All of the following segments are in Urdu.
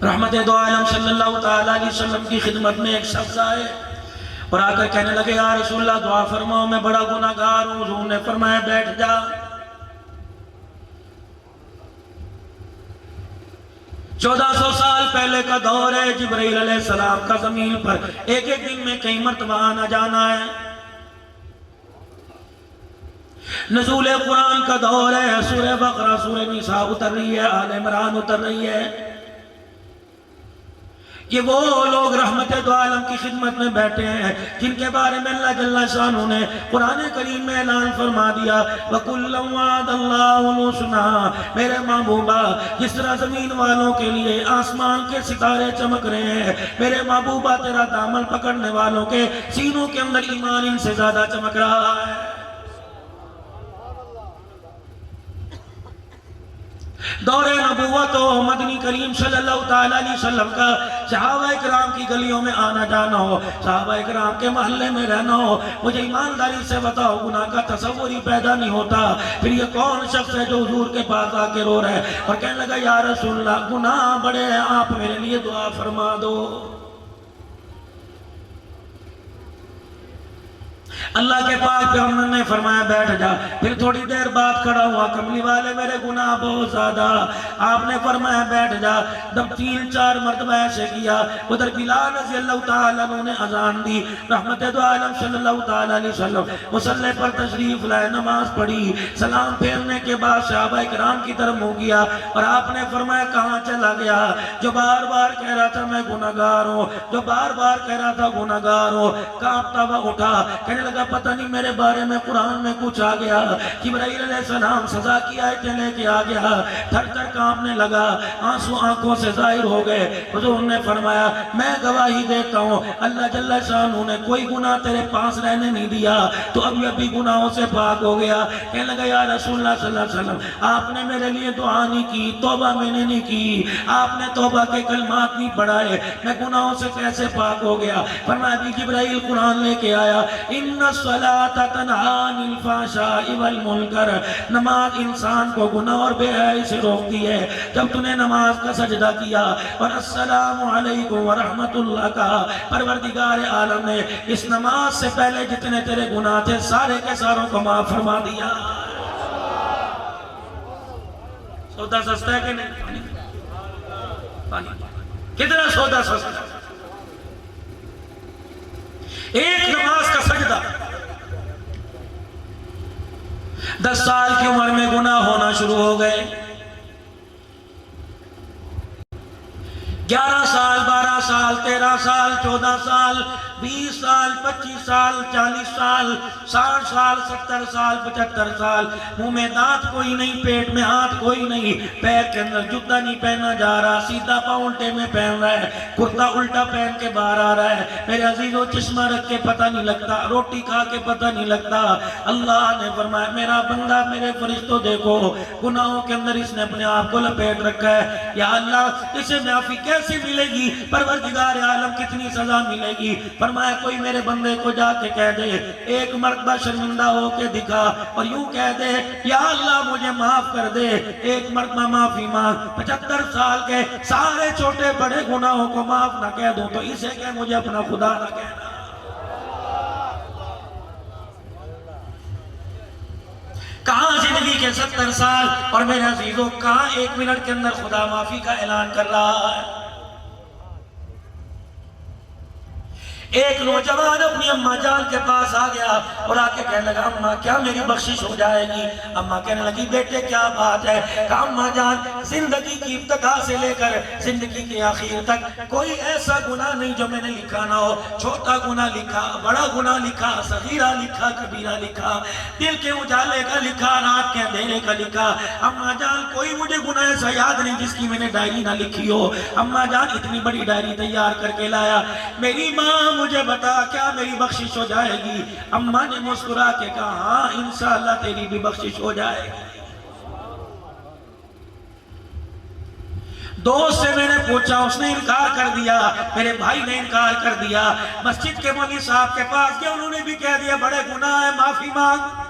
رحمت دو عالم صلی اللہ تعالیٰ علیہ وسلم کی خدمت میں ایک شخص آئے اور آ کر کہنے لگے یا رسول اللہ دعا فرماؤ میں بڑا گناہگار ہوں. حضور نے فرمایا بیٹھ جا. 1400 سال پہلے کا دور ہے. جبرائیل علیہ السلام کا زمین پر ایک ایک دن میں کئی مرتبہ آنا جانا ہے. نزول قرآن کا دور ہے. سورہ بقرہ سورہ نساء اتر رہی ہے, آل عمران اتر رہی ہے. یہ وہ لوگ رحمت دو عالم کی خدمت میں بیٹھے ہیں جن کے بارے میں اللہ جل شانہ نے قرآن کریم میں اعلان فرما دیا وَكُلًّا وَعَدَ اللَّهُ الْحُسْنَىٰ. میرے محبوبہ جس طرح زمین والوں کے لیے آسمان کے ستارے چمک رہے ہیں, میرے محبوبہ تیرا دامن پکڑنے والوں کے سینوں کے اندر ایمان ان سے زیادہ چمک رہا ہے. دور نبوت و مدنی کریم صلی اللہ تعالیٰ علیہ وسلم کا صحابہ اکرام کی گلیوں میں آنا جانا ہو, صحابہ اکرام کے محلے میں رہنا ہو. مجھے ایمانداری سے بتاؤ گناہ کا تصور ہی پیدا نہیں ہوتا. پھر یہ کون شخص ہے جو حضور کے پاس آ کے رو رہا ہے اور کہنے لگا یا رسول اللہ گناہ بڑے ہیں, آپ میرے لیے دعا فرما دو. اللہ کے پاک پیغمبر نے فرمایا بیٹھ جا. پھر تھوڑی دیر بعد کھڑا ہوا, کملی والے میرے گناہ بہت زیادہ. آپ نے فرمایا بیٹھ جا. جب 3-4 مرتبہ ایسے کیا, ادھر بلال رضی اللہ تعالیٰ عنہ نے اذان دی. رحمت دو عالم صلی اللہ تعالیٰ علیہ وسلم مصلی پر تشریف لائے, نماز پڑھی. سلام پھیرنے کے بعد صحابہ اکرام کی طرف منہ کیا اور آپ نے فرمایا کہاں چلا گیا؟ جو بار بار کہہ رہا تھا میں گناہگار ہوں, جو بار بار کہہ رہا تھا گناہگار ہوں. کانپتا ہوا اٹھا, کہنے لگا پتہ نہیں میرے بارے میں قرآن میں کچھ آ گیا. جبرائیل علیہ السلام سزا کی آیتیں لے کے آ گیا. تھر تھر کانپنے لگا, آنسو آنکھوں سے ظاہر ہو گئے. حضور نے فرمایا میں گواہی دیتا ہوں اللہ جل شانہ نے کوئی گناہ تیرے پاس رہنے نہیں دیا, تو ابھی گناہوں سے پاک ہو گیا. کہنے لگا یا رسول اللہ صلی اللہ علیہ وسلم آپ نے میرے لیے دعا نہیں کی, توبہ میں نے نہیں کی, آپ نے توبہ کے کلمات نہیں پڑھائے, میں گناہوں سے کیسے پاک ہو گیا؟ فرمایا ابھی جبرائیل قرآن لے کے آیا ان الصلاۃ تنہی عن الفحشاء والمنکر. نماز انسان کو گناہ اور بے حیائی سے روکتی ہے. جب تو نے نماز کا سجدہ کیا اور السلام علیکم ورحمت اللہ کہا, پروردگار عالم نے اس نماز سے پہلے جتنے تیرے گناہ تھے سارے کے ساروں کو معاف فرما دیا. سودا سستا ہے کہ نہیں؟ پانی کتنا سودا سستا ہے؟ ایک نماز کا سجدہ. 10 سال کی عمر میں گناہ ہونا شروع ہو گئے. 11 سال 12 سال 13 سال 14 سال 20 سال 25 سال 40 سال 60 سال 70 سال 75 سال. منہ میں دانت کوئی نہیں, پیٹ میں ہاتھ کوئی نہیں, پیر کے اندر جوتا نہیں پہنا جا رہا, سیدھا پاؤں الٹے میں پہن رہا ہے, کرتا الٹا پہن کے باہر آ رہا ہے. میرے عزیزوں چشمہ رکھ کے پتہ نہیں لگتا, روٹی کھا کے پتہ نہیں لگتا. اللہ نے فرمایا میرا بندہ میرے فرشتوں دیکھو گناہوں کے اندر اس نے اپنے آپ کو لپیٹ رکھا ہے. یا اللہ اسے معافی کیسے ملے گی؟ پروردگار عالم کتنی سزا ملے گی؟ فرمایا کوئی میرے بندے کو جا کے کہہ دے, ایک مرتبہ شرمندہ ہو کے دکھا اور یوں کہہ دے یا اللہ مجھے معاف کر دے. ایک مرتبہ معافی مانگ. 75 سال کے سارے چھوٹے بڑے گناہوں کو معاف نہ کہہ دوں تو اسے کہ مجھے اپنا خدا نہ کہنا. کہاں زندگی کے 70 سال اور میرے عزیزوں کہاں 1 منٹ کے اندر خدا معافی کا اعلان کر رہا ہے. ایک نوجوان اپنی اماں جان کے پاس آ گیا اور آ کے کہنے لگا اماں کیا میری بخشش ہو جائے گی؟ اماں کہنے لگی بیٹے کیا بات ہے؟ کہا اماں جان زندگی کی ابتدا سے لے کر زندگی کے آخر تک کوئی ایسا گناہ نہیں جو میں نے لکھا نہ ہو. چھوٹا گناہ لکھا, بڑا گناہ لکھا, صغیرہ لکھا, کبیرہ لکھا, دل کے اجالے کا لکھا, رات کے اندھیرے کا لکھا. اماں جان کوئی مجھے گناہ ایسا یاد نہیں جس کی میں نے ڈائری نہ لکھی ہو. اماں جان اتنی بڑی ڈائری تیار کر کے لایا. میری ماں مجھے بتا کیا میری بخشش ہو جائے گی؟ اماں نے مسکرا کے کہا ہاں انشاءاللہ تیری بھی بخشش ہو جائے گی. دوست سے میں نے پوچھا, اس نے انکار کر دیا, میرے بھائی نے انکار کر دیا. مسجد کے مولوی صاحب کے پاس گیا, انہوں نے بھی کہہ دیا بڑے گناہ ہے, معافی مانگ.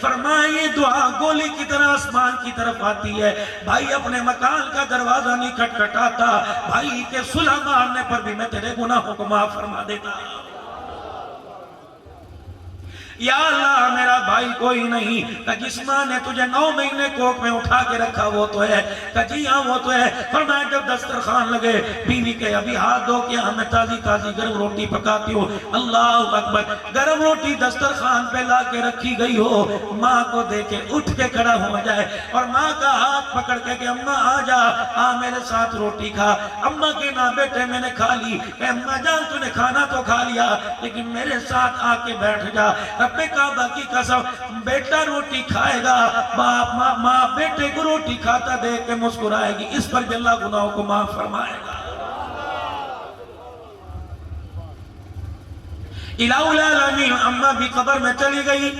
فرمایا یہ دعا گولی کی طرح آسمان کی طرف آتی ہے، بھائی اپنے مکان کا دروازہ نہیں کھٹکھٹاتا، بھائی کے صلح مارنے پر بھی میں تیرے گناہوں کو معاف فرما دیتا ہوں۔ یا اللہ میرا بھائی کوئی نہیں کہ جس ماں نے تجھے 9 مہینے کوکھ میں اٹھا کے رکھا وہ تو ہے، کہ جی ہاں وہ تو ہے۔ فرمایا جب دسترخوان لگے بیوی کے ابھی ہاتھ دھو کے ہمیں تازی تازی گرم روٹی پکاتی ہو، اللہ اکبر، گرم روٹی دسترخوان پہ لا کے رکھی گئی ہو، ماں کو دیکھے اٹھ کے کھڑا ہو جائے اور ماں کا ہاتھ پکڑ کے کہ اماں آ جا، میرے ساتھ روٹی کھا۔ اماں کے نا بیٹے میں نے کھا لی، کہ اماں جان تو نے کھانا تو کھا لیا لیکن میرے ساتھ آ کے بیٹھ جا۔ رب کعبہ کی قسم، بیٹا روٹی کھائے گا، باپ ماں بیٹے کو روٹی کھاتا دیکھ کے مسکرائے گی، اس پر بھی اللہ گناہوں کو معاف فرمائے گا۔ الہ العالمین، اماں بھی قبر میں چلی گئی۔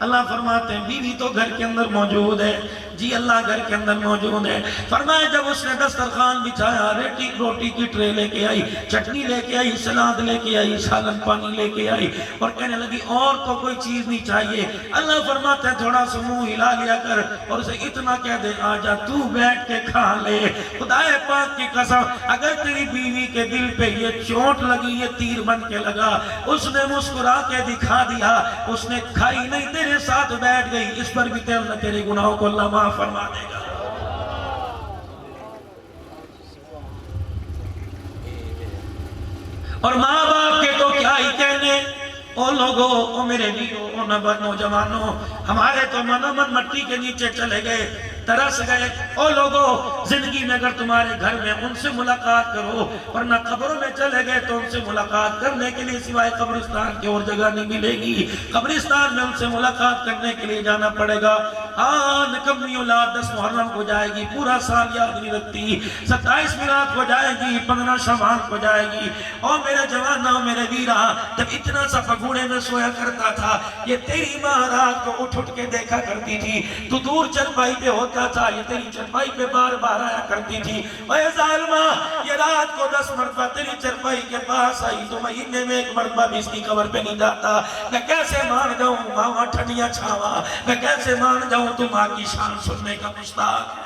اللہ فرماتے ہیں بیوی تو گھر کے اندر موجود ہے، جی اللہ گھر کے اندر موجود ہے۔ فرمایا جب اس نے دسترخوان بچھایا، روٹی کی ٹرے لے کے آئی، چٹنی لے کے آئی، سلاد لے کے آئی، سالن پانی لے کے آئی اور کہنے لگی اور تو کوئی چیز نہیں چاہیے۔ اللہ فرماتے ہیں تھوڑا سا منہ ہلا لیا کر اور اسے اتنا کہہ دے آجا تو بیٹھ کے کھا لے۔ خدائے پاک کی قسم، اگر تیری بیوی کے دل پہ یہ چوٹ لگی، یہ تیر بن کے لگا، اس نے مسکرا کے دکھا دیا، اس نے کھائی نہیں، تیرے ساتھ بیٹھ گئی، اس پر بھی تیرے گناہوں کو اللہ معاف فرما دے گا۔ اور ماں باپ کے تو کیا ہی کہنے، او لوگو، او میرے لیو، او نوجوانوں، ہمارے تو من مٹی کے نیچے چلے گئے، ترس گئے۔ او لوگو، زندگی میں اگر تمہارے گھر میں ان سے ملاقات کرو، ورنہ قبروں میں چلے گئے تو ان سے ملاقات کرنے کے لیے سوائے قبرستان کی اور جگہ نہیں ملے گی، قبرستان میں ان سے ملاقات کرنے کے لیے جانا پڑے گا۔ نکمی اولاد 10 محرم کو جائے گی، پورا سال یاد نہیں رکھتی، 27 میلاد کو جائے گی، 15 شعبان کو جائے گی۔ او میرے جوانوں، میرے ویرا، جب اتنا سا پگوڑے میں سویا کرتا تھا، یہ تیری ماں رات کو اٹھ کے دیکھا کرتی تھی، تو دور چرپائی پہ ہوتا تھا، یہ تیری چرپائی پہ بار بار آیا کرتی تھی۔ اے ظالمہ، یہ رات کو 10 مرتبہ تیری چرپائی کے پاس آئی تو مہینے میں 1 مرتبہ بھی اس کی قبر پہ نہیں جاتا۔ میں کیسے مان جاؤں ماں ٹھنڈیاں چھاوا، میں کیسے مان جاؤں تو ماں کی شان سننے کا مشتاق۔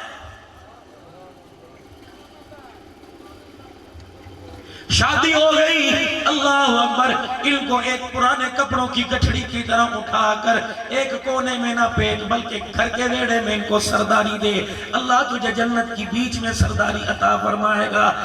شادی ہو گئی، اللہ اکبر، ان کو ایک پرانے کپڑوں کی گٹھڑی کی طرح اٹھا کر ایک کونے میں نہ پیٹ بلکہ گھر کے ویڑے میں ان کو سرداری دے۔ اللہ تجھے جنت کی بیچ میں سرداری عطا فرمائے گا۔